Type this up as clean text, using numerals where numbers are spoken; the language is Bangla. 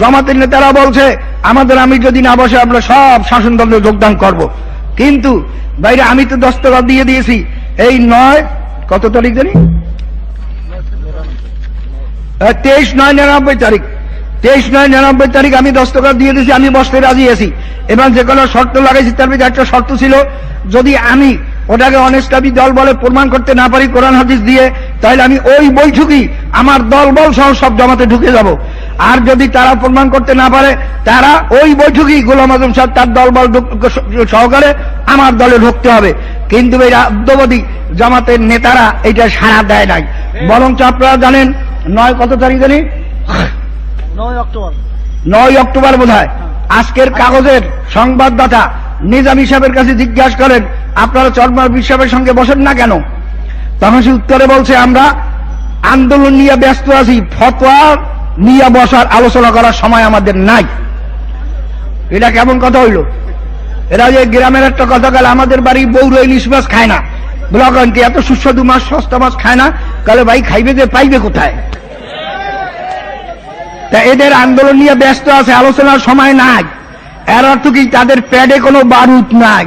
জামাতের নেতারা বলছে আমাদের আমি যদি না বসে আমরা সব শাসন দলে যোগদান করব। কিন্তু বাইরে আমি তো দস্তখত দিয়ে দিয়েছি এই 9 কত তারিখ জানি 23/9/99 তারিখ 23/9/99 তারিখ আমি দস্তখত দিয়ে দিয়েছি, আমি বসতে রাজি আছি। এবং যে কোনো শর্ত লাগাইছি তার মধ্যে একটা শর্ত ছিল, যদি আমি ওটাকে অনেস্টাবি দল বলে প্রমাণ করতে না পারি কোরআন হাদিস দিয়ে, তাহলে আমি ওই বৈঠকই আমার দল বল সহ সব জামাতে ঢুকে যাব। আর যদি তারা প্রমাণ করতে না পারে তারা ওই বৈঠকই গোলাম আজম সাহেব তার দল বল সহকারে আমার দলে ঢুকতে হবে। কিন্তু এই রাজ্যবাদী জামাতের নেতারা এটা সাড়া দেয় নাই, বরঞ্চ আপনারা জানেন 9 কত তারিখ জানি 9 অক্টোবর বোধ হয় আজকের কাগজের সংবাদদাতা নিজামী সাহেবের কাছে জিজ্ঞাসা করেন আপনারা চরমার সাহেবের সঙ্গে বসেন না কেন? তখন সে উত্তরে বলছে আমরা আন্দোলন নিয়ে ব্যস্ত আছি, ফতোয়া নিয়ে বসার আলোচনা করার সময় আমাদের নাই। এটা কেমন কথা হইল? এরা যে গ্রামের একটা কথা গেল আমাদের বাড়ির বউরা ইলিশ মাছ খায় না, বলেন কি এত সুস্বাদু মাছ সস্তা মাছ খায় না? তাহলে ভাই খাইবে যে পাইবে কোথায়? তা এদের আন্দোলন নিয়ে ব্যস্ত আছে, আলোচনার সময় নাই। এর অর্থ কি তাদের প্যাডে কোনো বারুদ নাই।